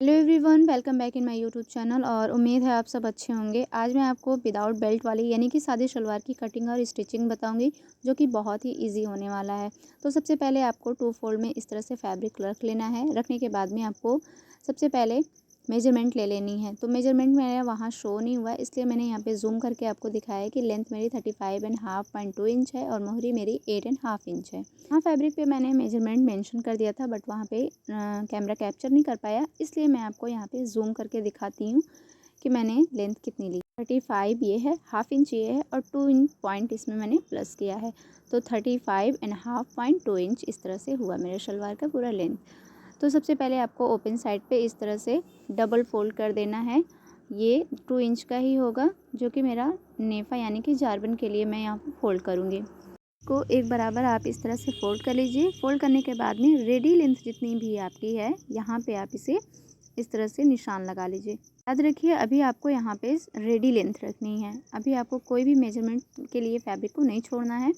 Hello everyone, welcome back in my YouTube channel और उम्मीद है आप सब अच्छे होंगे। आज मैं आपको विदाउट बेल्ट वाली यानी कि सादी शलवार की कटिंग और स्टिचिंग बताऊंगी, जो कि बहुत ही इजी होने वाला है। तो सबसे पहले आपको टू फोल्ड में इस तरह से फैब्रिक रख लेना है। रखने के बाद में आपको सबसे पहले मेजरमेंट ले लेनी है। तो मेजरमेंट मेरा वहाँ शो नहीं हुआ, इसलिए मैंने यहाँ पे जूम करके आपको दिखाया है कि लेंथ मेरी 35.5 इंच है और मोहरी मेरी 8.5 इंच है। हाँ, फैब्रिक पे मैंने मेजरमेंट मेंशन कर दिया था, बट वहाँ पे कैमरा कैप्चर नहीं कर पाया, इसलिए मैं आपको यहाँ पे जूम करके दिखाती हूँ कि मैंने लेंथ कितनी ली। 35 ये है, हाफ इंच ये है और 2 इंच पॉइंट इसमें मैंने प्लस किया है। तो 35.5 इस तरह से हुआ मेरे शलवार का पूरा लेंथ। तो सबसे पहले आपको ओपन साइड पे इस तरह से डबल फोल्ड कर देना है। ये 2 इंच का ही होगा, जो कि मेरा नेफा यानी कि जारबन के लिए मैं यहाँ पर फोल्ड करूँगी। को एक बराबर आप इस तरह से फोल्ड कर लीजिए। फोल्ड करने के बाद में रेडी लेंथ जितनी भी आपकी है, यहाँ पे आप इसे इस तरह से निशान लगा लीजिए। याद रखिए, अभी आपको यहाँ पे रेडी लेंथ रखनी है। अभी आपको कोई भी मेजरमेंट के लिए फैब्रिक को नहीं छोड़ना है।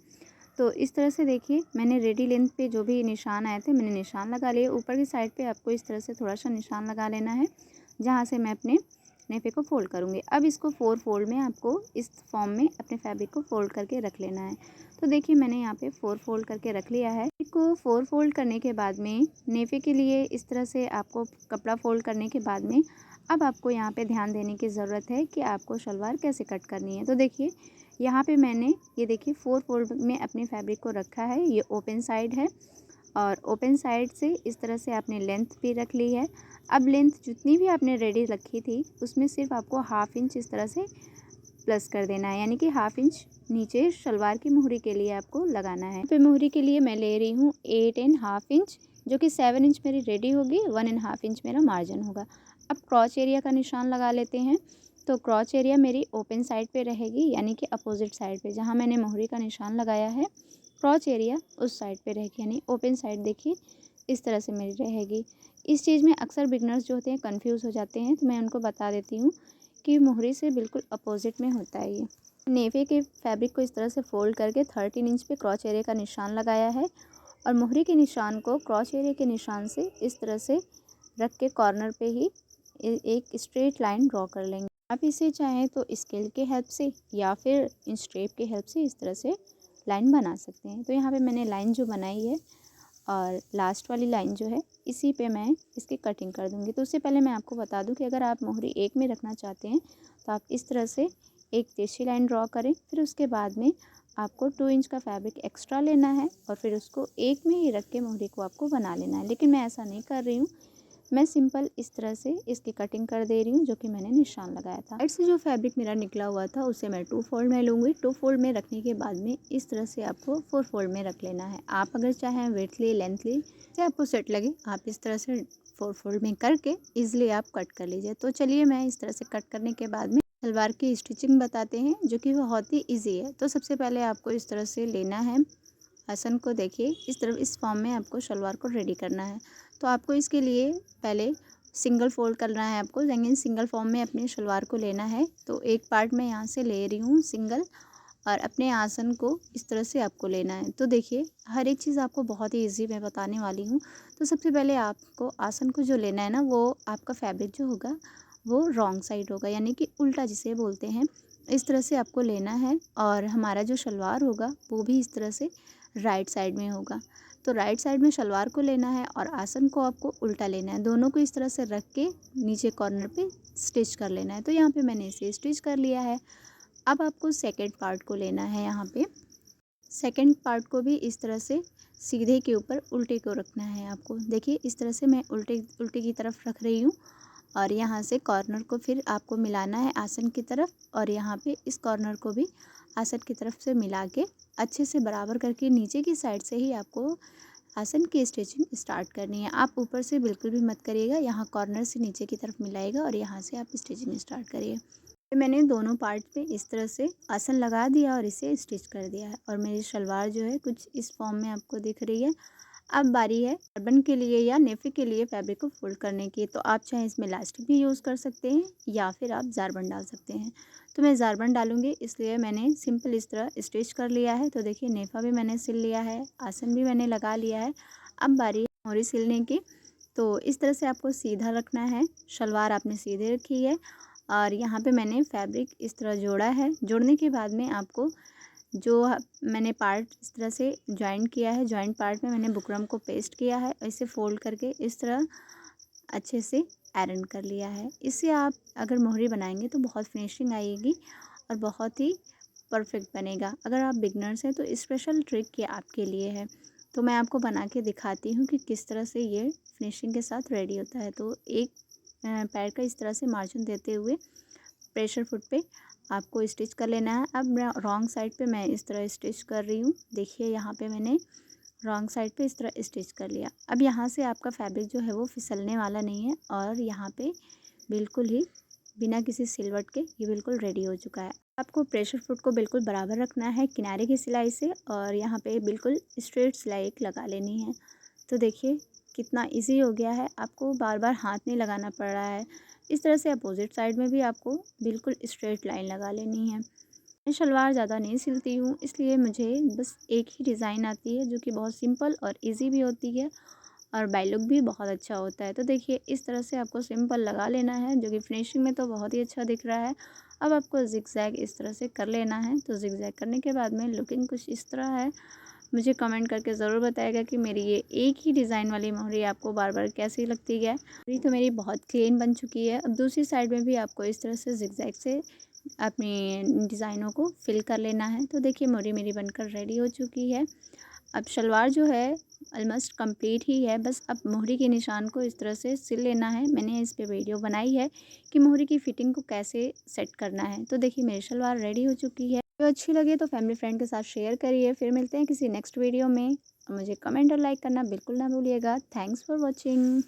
तो इस तरह से देखिए, मैंने रेडी लेंथ पे जो भी निशान आए थे मैंने निशान लगा लिए। ऊपर की साइड पे आपको इस तरह से थोड़ा सा निशान लगा लेना है, जहाँ से मैं अपने नेफे को फोल्ड करूँगी। अब इसको 4 फोल्ड में आपको इस फॉर्म में अपने फैब्रिक को फोल्ड करके रख लेना है। तो देखिए, मैंने यहाँ पे 4 फोल्ड करके रख लिया है। इसको 4 फोल्ड करने के बाद में नेफे के लिए इस तरह से आपको कपड़ा फोल्ड करने के बाद में अब आपको यहाँ पे ध्यान देने की ज़रूरत है कि आपको शलवार कैसे कट करनी है। तो देखिए, यहाँ पे मैंने ये देखिए 4 फोल्ड में अपने फैब्रिक को रखा है। ये ओपन साइड है और ओपन साइड से इस तरह से आपने लेंथ भी रख ली है। अब लेंथ जितनी भी आपने रेडी रखी थी, उसमें सिर्फ आपको हाफ इंच इस तरह से प्लस कर देना है, यानी कि हाफ इंच नीचे शलवार की मोहरी के लिए आपको लगाना है। पे मोहरी के लिए मैं ले रही हूँ 8.5 इंच, जो कि 7 इंच मेरी रेडी होगी, 1.5 इंच मेरा मार्जिन होगा। अब क्रॉच एरिया का निशान लगा लेते हैं। तो क्रॉच एरिया मेरी ओपन साइड पे रहेगी, यानी कि अपोजिट साइड पे जहाँ मैंने मोहरी का निशान लगाया है, क्रॉच एरिया उस साइड पे रहेगी, यानी ओपन साइड देखिए इस तरह से मेरी रहेगी। इस चीज़ में अक्सर बिगनर्स जो होते हैं कंफ्यूज हो जाते हैं, तो मैं उनको बता देती हूँ कि मोहरी से बिल्कुल अपोजिट में होता है ये। नेफे के फैब्रिक को इस तरह से फोल्ड करके 13 इंच पे क्रॉच एरिया का निशान लगाया है और मोहरी के निशान को क्रॉच एरिया के निशान से इस तरह से रख के कॉर्नर पे ही एक स्ट्रेट लाइन ड्रॉ कर लेंगे। आप इसे चाहें तो स्केल के हेल्प से या फिर इंस्टेप के हेल्प से इस तरह से लाइन बना सकते हैं। तो यहाँ पे मैंने लाइन जो बनाई है और लास्ट वाली लाइन जो है, इसी पे मैं इसकी कटिंग कर दूँगी। तो उससे पहले मैं आपको बता दूँ कि अगर आप मोहरी एक में रखना चाहते हैं तो आप इस तरह से एक तिरछी लाइन ड्रॉ करें। फिर उसके बाद में आपको 2 इंच का फैब्रिक एक्स्ट्रा लेना है और फिर उसको एक में ही रख के मोहरी को आपको बना लेना है। लेकिन मैं ऐसा नहीं कर रही हूँ, मैं सिंपल इस तरह से इसकी कटिंग कर दे रही हूँ, जो कि मैंने निशान लगाया था। साइड से जो फैब्रिक मेरा निकला हुआ था उसे मैं 2 फोल्ड में लूँगी। 2 फोल्ड में रखने के बाद में इस तरह से आपको 4 फोल्ड में रख लेना है। आप अगर चाहें विड्थली लेंथली से आपको सेट लगे, आप इस तरह से 4 फोल्ड में करके ईजिली आप कट कर लीजिए। तो चलिए, मैं इस तरह से कट करने के बाद में सलवार की स्टिचिंग बताते हैं, जो कि बहुत ही ईजी है। तो सबसे पहले आपको इस तरह से लेना है आसन को। देखिए, इस तरफ इस फॉर्म में आपको शलवार को रेडी करना है। तो आपको इसके लिए पहले सिंगल फोल्ड करना है आपको, लेकिन सिंगल फॉर्म में अपनी शलवार को लेना है। तो एक पार्ट मैं यहाँ से ले रही हूँ सिंगल, और अपने आसन को इस तरह से आपको लेना है। तो देखिए, हर एक चीज़ आपको बहुत ही ईजी मैं बताने वाली हूँ। तो सबसे पहले आपको आसन को जो लेना है ना, वो आपका फैब्रिक जो होगा वो रॉन्ग साइड होगा, यानी कि उल्टा जिसे बोलते हैं। इस तरह से आपको लेना है और हमारा जो शलवार होगा वो भी इस तरह से राइट साइड में होगा। तो राइट साइड में शलवार को लेना है और आसन को आपको उल्टा लेना है। दोनों को इस तरह से रख के नीचे कॉर्नर पे स्टिच कर लेना है। तो यहाँ पे मैंने इसे स्टिच कर लिया है। अब आपको सेकंड पार्ट को लेना है। यहाँ पे सेकंड पार्ट को भी इस तरह से सीधे के ऊपर उल्टे को रखना है आपको। देखिए, इस तरह से मैं उल्टे उल्टे की तरफ रख रही हूँ और यहाँ से कॉर्नर को फिर आपको मिलाना है आसन की तरफ, और यहाँ पे इस कॉर्नर को भी आसन की तरफ से मिला के अच्छे से बराबर करके नीचे की साइड से ही आपको आसन की स्टिचिंग स्टार्ट करनी है। आप ऊपर से बिल्कुल भी मत करिएगा, यहाँ कॉर्नर से नीचे की तरफ मिलाइएगा और यहाँ से आप स्टिचिंग स्टार्ट करिए। मैंने दोनों पार्ट पे इस तरह से आसन लगा दिया और इसे स्टिच कर दिया है, और मेरी शलवार जो है कुछ इस फॉर्म में आपको दिख रही है। अब बारी है अर्बन के लिए या नेफे के लिए फैब्रिक को फोल्ड करने की। तो आप चाहे इसमें इलास्टिक भी यूज़ कर सकते हैं या फिर आप जारबन डाल सकते हैं। तो मैं जारबन डालूंगी, इसलिए मैंने सिंपल इस तरह स्टिच कर लिया है। तो देखिए, नेफा भी मैंने सिल लिया है, आसन भी मैंने लगा लिया है। अब बारी है मोहरी सिलने की। तो इस तरह से आपको सीधा रखना है। शलवार आपने सीधे रखी है और यहाँ पे मैंने फैब्रिक इस तरह जोड़ा है। जोड़ने के बाद में आपको जो मैंने पार्ट इस तरह से जॉइंट किया है, जॉइंट पार्ट में मैंने बुकरम को पेस्ट किया है। इसे फ़ोल्ड करके इस तरह अच्छे से आयरन कर लिया है। इससे आप अगर मोहरी बनाएंगे तो बहुत फिनिशिंग आएगी और बहुत ही परफेक्ट बनेगा। अगर आप बिगनर्स हैं तो स्पेशल ट्रिक ये आपके लिए है। तो मैं आपको बना के दिखाती हूँ कि किस तरह से ये फिनिशिंग के साथ रेडी होता है। तो एक पैर का इस तरह से मार्जिन देते हुए प्रेशर फुट पे आपको स्टिच कर लेना है। अब मैं रॉन्ग साइड पे मैं इस तरह स्टिच कर रही हूँ। देखिए यहाँ पे मैंने रॉन्ग साइड पे इस तरह स्टिच कर लिया। अब यहाँ से आपका फैब्रिक जो है वो फिसलने वाला नहीं है और यहाँ पे बिल्कुल ही बिना किसी सिलवट के ये बिल्कुल रेडी हो चुका है। आपको प्रेशर फुट को बिल्कुल बराबर रखना है किनारे की सिलाई से और यहाँ पे बिल्कुल स्ट्रेट सिलाई एक लगा लेनी है। तो देखिए कितना इजी हो गया है, आपको बार बार हाथ नहीं लगाना पड़ रहा है। इस तरह से अपोजिट साइड में भी आपको बिल्कुल स्ट्रेट लाइन लगा लेनी है। मैं शलवार ज़्यादा नहीं सिलती हूँ, इसलिए मुझे बस एक ही डिज़ाइन आती है जो कि बहुत सिंपल और इजी भी होती है और बाय लुक भी बहुत अच्छा होता है। तो देखिए इस तरह से आपको सिंपल लगा लेना है जो कि फिनिशिंग में तो बहुत ही अच्छा दिख रहा है। अब आपको ज़िगज़ैग इस तरह से कर लेना है। तो ज़िगज़ैग करने के बाद में लुकिंग कुछ इस तरह है। मुझे कमेंट करके ज़रूर बताइएगा कि मेरी ये एक ही डिज़ाइन वाली मोहरी आपको बार बार कैसी लगती है। मोहरी तो मेरी बहुत क्लीन बन चुकी है। अब दूसरी साइड में भी आपको इस तरह से ज़िगज़ैग से अपनी डिज़ाइनों को फिल कर लेना है। तो देखिए मोहरी मेरी बनकर रेडी हो चुकी है। अब शलवार जो है ऑलमोस्ट कंप्लीट ही है, बस अब मोहरी के निशान को इस तरह से सिल लेना है। मैंने इस पे वीडियो बनाई है कि मोहरी की फिटिंग को कैसे सेट करना है। तो देखिए मेरी शलवार रेडी हो चुकी है। तो अच्छी लगे तो फैमिली फ्रेंड के साथ शेयर करिए। फिर मिलते हैं किसी नेक्स्ट वीडियो में। और मुझे कमेंट और लाइक करना बिल्कुल ना भूलिएगा। Thanks for watching.